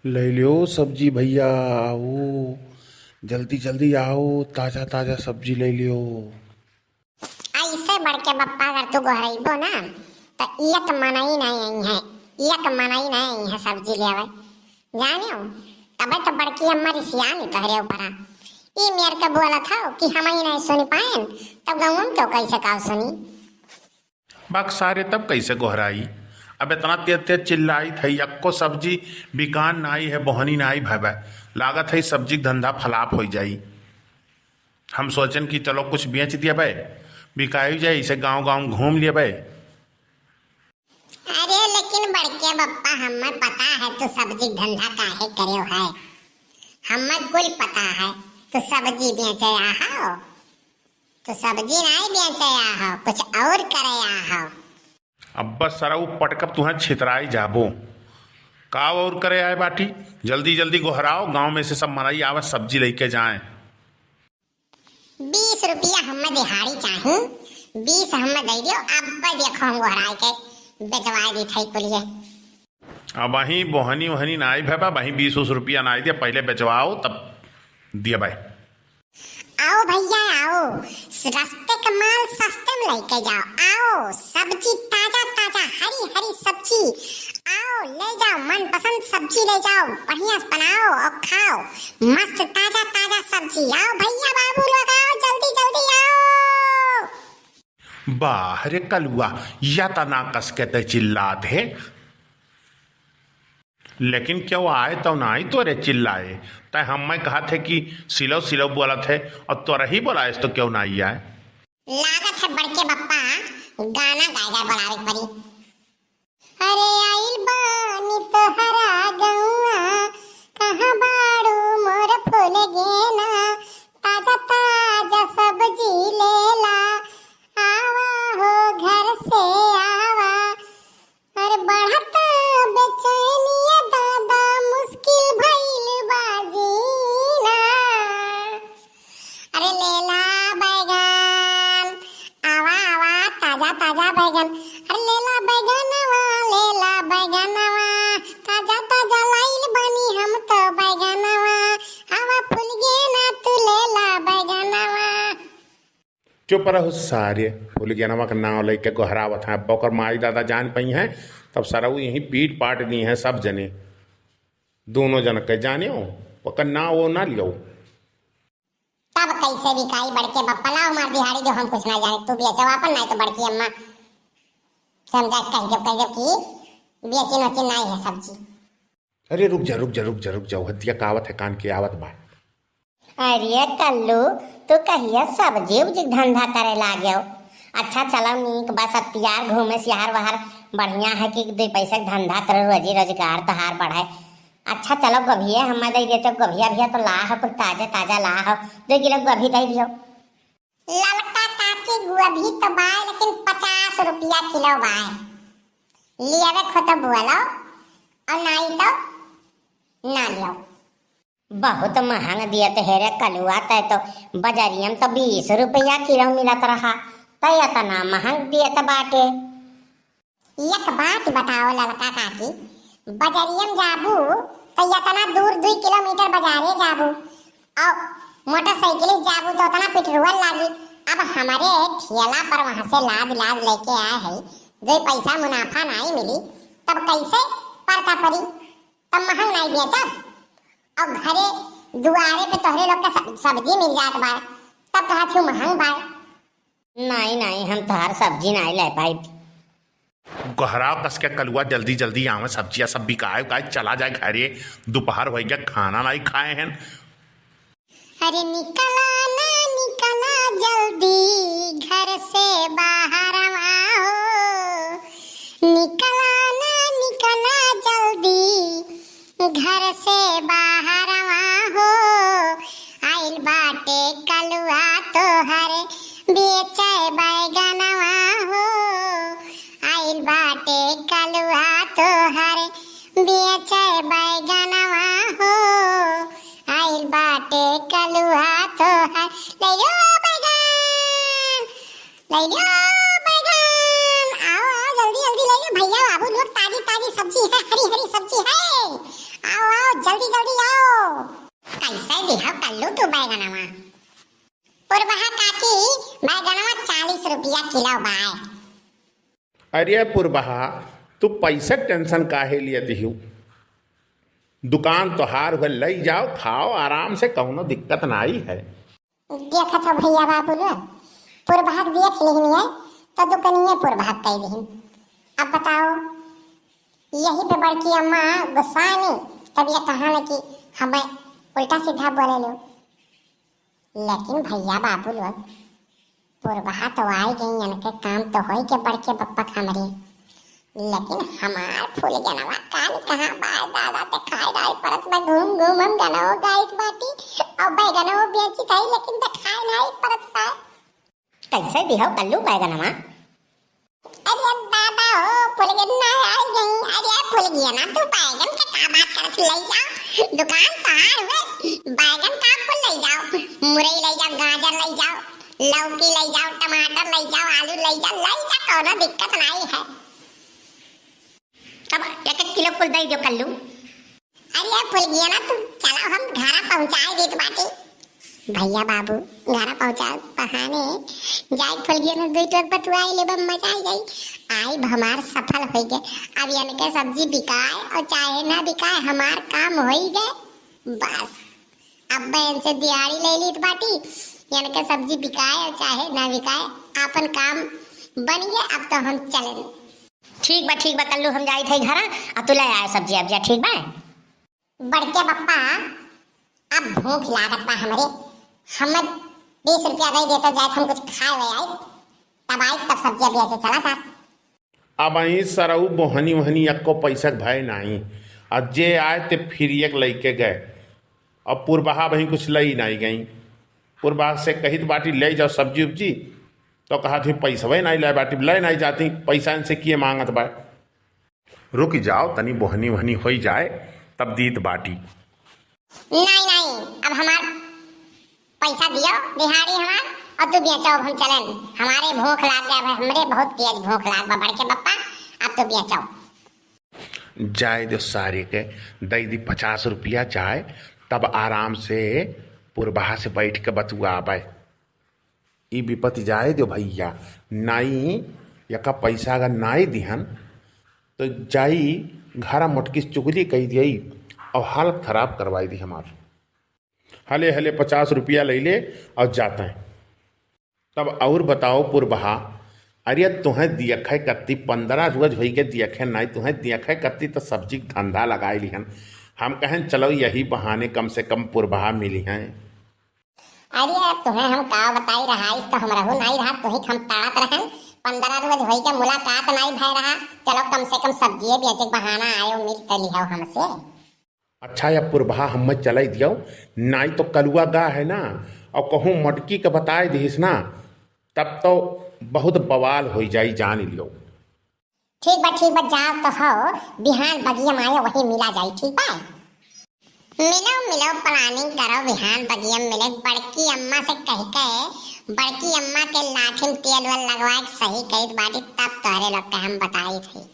ले लो सब्जी भैया, आओ जल्दी जल्दी आओ, ताजा ताजा सब्जी ले लियो। ऐसे बढ़ के बप्पा अगर तू गोहरइबो ना तो एक मनई नहीं आई है, एक मनई नहीं आई है सब्जी ले आवे जानियो। तबे तो बड़की अम्मा रिसियानी तहरे ऊपर ई मेर के बोला था कि हम ही नहीं सुनी पाएन, तब गाँव में तो कैसे का सुनी। बाक सारे तब कैसे गोहराई, अब इतना तेज तेज चिल्लाई थी, अक्को सब्जी बिकान ना आई है, बोहनी ना आई भाई, लागत है सब्जी धंधा फलाप हो जाई। हम सोचन कि चलो कुछ बेच दिया भाई, बिकाई जाए, इसे गांव गांव घूम लिया भाई। अरे लेकिन बड़के बप्पा हमें पता है तू सब्जी धंधा काहे करे है, हमें कुल पता है तू सब्जी बेचे आओ, तू सब्जी नहीं बेचे आओ, कुछ और करे आओ। अब बस सारा वो पटकब तुम्हें छितराई जाबो का और करे आए बाटी, जल्दी जल्दी गोहराओ, गांव में से सब मनाई आवे सब्जी लेके जाएं। 20 रुपया हमें दिहाड़ी चाहिए, 20 हमें दे दियो, अब देखो हम गोहराई के बेचवा दी थी कुलिए। अब वहीं बोहनी वहनी ना आई भाई, वहीं 20 रुपया ना आई दिया, पहले बेचवाओ तब दिया भाई। आओ भैया आओ, रास्ते का माल सस्ते में लेके जाओ, आओ सब्जी ताजा ताजा हरी हरी सब्जी, आओ ले जाओ, मन पसंद सब्जी ले जाओ, बढ़िया बनाओ और खाओ, मस्त ताजा ताजा सब्जी। आओ भैया बाबू लोग आओ, जल्दी जल्दी आओ। बाहर कलुआ या तना कस के ते चिल्लात है, लेकिन क्यों आए तो ना ही तोरे चिल्लाए, तय हम मैं कहा थे कि सिलो सिलो बोला थे और तोरा ही बोला तो क्यों ना आई आए। लागत है बड़के बप्पा गाना गाएगा बोलावे परी। अरे आइल बानी तोहरा गौआ, कहाँ बाड़ू मोर फूल गेना, ताजा ताजा सब्जी लेला, आवा हो घर से आवा। अरे बढ़ता बेचैनिया दादा, मुश्किल भइल बाजीना। अरे लेला बैगन, आवा आवा ताजा ताजा बैगन, अरे लेला बैगनवा, लेला बैगनवा, ताजा ताजा लाइल बनी हम तो बैगनवा, आवा फूल गेना तू लेला बैगनवा। चुप रहो सारे, भूल गया नमक नाव लेके गोहरावत है, बकर माई दादा जान पई हैं, तब सारा वो यहीं पीट पाट दी हैं सब जने, दोनों जन के जाने हो पकर ना वो ना लियो। तब कैसे बिकाई बड़के बप्पा, लाओ मार दिहाड़ी जो हम कुछ ना जाने, तू बेचवा अपन नहीं तो बड़की अम्मा समझा कह जब की बेचिन वचिन नहीं है सब्जी। अरे रुक जा रुक जा रुक जा रुक जा, हतिया कावत है कान की आवत बा। अरे कल्लू तू कहिया सब्जी उब्जी धंधा करे लागे हो, अच्छा चलो नीक बस तैयार घूमे सियार वहार बढ़िया है कि 2 पैसा धंधा करे, रोजी रोजगार तहार बढ़ाए। अच्छा चलो गभिया हमें दे दे, तो गभिया भैया तो ला हो, पर ताजा ताजा ला हो, 2 किलो गभी दे दियो। ललका काकी गोभी तो बाय, लेकिन 50 रुपया किलो बाय, लियावे खो तो बोलो और नहीं तो ना लियो। बहुत महंगा दिया तो हेरे कलुआ, तय तो बाजारियम तो 20 रुपया किलो मिलत रहा, तय इतना महंग दिया तो बाटे। एक बात बताओ ललका काकी, बाजारियम जाबू तो इतना दूर 2 किलोमीटर बाजारे जाबू और मोटरसाइकिल जाबू तो उतना पेट्रोल लागी। अब हमारे ठेला पर वहां से लाद लाद लेके आए है, 2 पैसा मुनाफा नहीं मिली, तब कैसे परता परी, तब महंग नहीं बेचब, और घरे दुआरे पे तोहरे लोग का सब्जी मिल जात बा, तब कहा थी महंग बा। नहीं नहीं हम तोहार सब्जी नहीं ले पाई। गहराव कस के कलुआ, जल्दी जल्दी आवे, सब्जियां सब बिकाए उकाए, चला जाए घरे, दोपहर हो गया खाना नहीं खाए हैं। अरे निकला ना निकला जल्दी घर से बाहर आओ, निकला ना निकला जल्दी घर से बाहर आओ, आइल बाटे कलुआ तोहर बेचे बैगनवा हो, आइल बाटे कलुआ तोहर बेचे बैगनवा हो, आइल बाटे कलुआ तोहर, ले लो बैगन, ले लो बैगन, आओ आओ जल्दी जल्दी ले लो भैया बाबू लोग, ताजी ताजी सब्जी है, हरी हरी सब्जी है, आओ आओ जल्दी जल्दी आओ। कैसे दिहा कल्लू तू बैगनवा? पुरबहा काकी बैगनवा 40 रुपया किलो बाय। अरे पुरबहा तू पैसे टेंशन काहे लिए दिहू? दुकान तो हार हुए ले जाओ, खाओ आराम से, कौनो दिक्कत नहीं है। देखा था भैया बाबू रे, पुरबहा देख लिहिन है तो दुकनिए पुरबहा कह दिहिन। अब बताओ, यही पे बड़की अम्मा गुस्सा नहीं, तब ये कहा न कि हमें उल्टा सीधा बोले लो। लेकिन भैया बाबू लोग पुरबहा तो आई गई, इनके काम तो हो के बड़के पप्पा हमरे, लेकिन हमार फूल गनवा कान कहाँ बाय दादा ते खाए डाल परत में घूम घूम हम गनवा गाइस बाटी और बैगनवा बेची थई, लेकिन ते खाए नहीं परत पाए। कैसे दिहो कल्लू बैगनवा? अरे दादा हो फूल गन्ना आई गई। अरे फूल गया ना तू बैगन के का बात करत ले जाओ, दुकान कहां है? बैगन का फूल ले जाओ, मुरई ले जाओ, गाजर ले जाओ, लौकी ले जाओ, टमाटर ले जाओ, आलू ले जाओ, कोनो दिक्कत नहीं है। अब 1-1 किलो फूल दे दो कल्लू। अरे फूल गया ना तू, चलो हम घर पहुंचाए देत बाटी। भैया बाबू घर पहुंचा बहाने जाई फूल गया ना, दुई टोक बटुआई लेब, मजा आ जाई। आई हमार सफल हो गए। अब इनके सब्जी बिकाए और चाहे ना बिकाए, हमार काम हो ही गए बस। अब बहन से दिहाड़ी ले ली बाटी, इनके सब्जी बिकाए और चाहे ना बिकाए, अपन काम बन गया। अब तो हम चले। ठीक बा कल्लू, हम जाई थे घर, अब तू ले आए सब्जी अब जा। ठीक बा बड़के पप्पा, अब भूख लागत बा हमरे, हमें 20 रुपया दे देता जाए, हम कुछ खाए हुए आई, तब सब्जी अभी ऐसे चला था। अब आई सरऊ बोहनी वहनी अक्को पैसा भय नहीं, और जे आए ते फिर एक लेके गए। अब पुरबहा वहीं कुछ लई नहीं गई, पुरबहा से कही तो बाटी ले जाओ सब्जी उब्जी, तो कहा थी पैसा वही नहीं लाए बाटी, ले नहीं जाती, पैसा इनसे किए मांगत बा। रुक जाओ तनी बोहनी वहनी हो जाए तब दीत बाटी। नहीं अब हमार पैसा दियो दिहाड़ी हमार, और तू बेचो, अब हम चलन, हमारे भूख लाग गया है, हमरे बहुत तेज भूख लाग बा बड़के पप्पा, अब तो बेचो। जाए दो सारे के दई दी 50 रुपया जाए, तब आराम से पुरबहा से बैठ के बतुआ आबे। ई विपत्ति जाए दो भैया, नाई यका पैसा अगर नाई दिहन तो जाई घर मोटकी चुगली कही दी और हालत खराब करवाई दी हमार। हले हले 50 रुपया ले ले और जाते हैं। तब और बताओ पुरबहा, अरे तुम्हें दियखे कत्ती 15 रोज भई के दियखे नहीं, तुम्हें दियखे कत्ती तो सब्जी धंधा लगाई लिहन। हम कहें चलो यही बहाने कम से कम पुरबहा मिली हैं। अरे तुम्हें हम का बताई रहा, इस तो हमरा हो नहीं रहा, तो ही हम ताड़त रहन, 15 रोज होई के मुलाकात नहीं भय रहा, चलो कम से कम सब्जी बेचे बहाना आयो मिल कर लिया हमसे। अच्छा या पुरबहा हम चलाई दियो, नाई तो कलुआ गा है ना, और कहूँ मटकी के बताए दीस ना, तब तो बहुत बवाल हो जाई, जान लियो। ठीक बा जाओ तो हो, बिहान बगिया में आयो वही मिला जाई। ठीक बा मिलो प्लानिंग करो, बिहान बगिया मिले। बड़की अम्मा से कह के, बड़की अम्मा के लाठी में तेल वेल लगवाए सही कही बाटी, तब तोहरे लोग के हम बताई थी।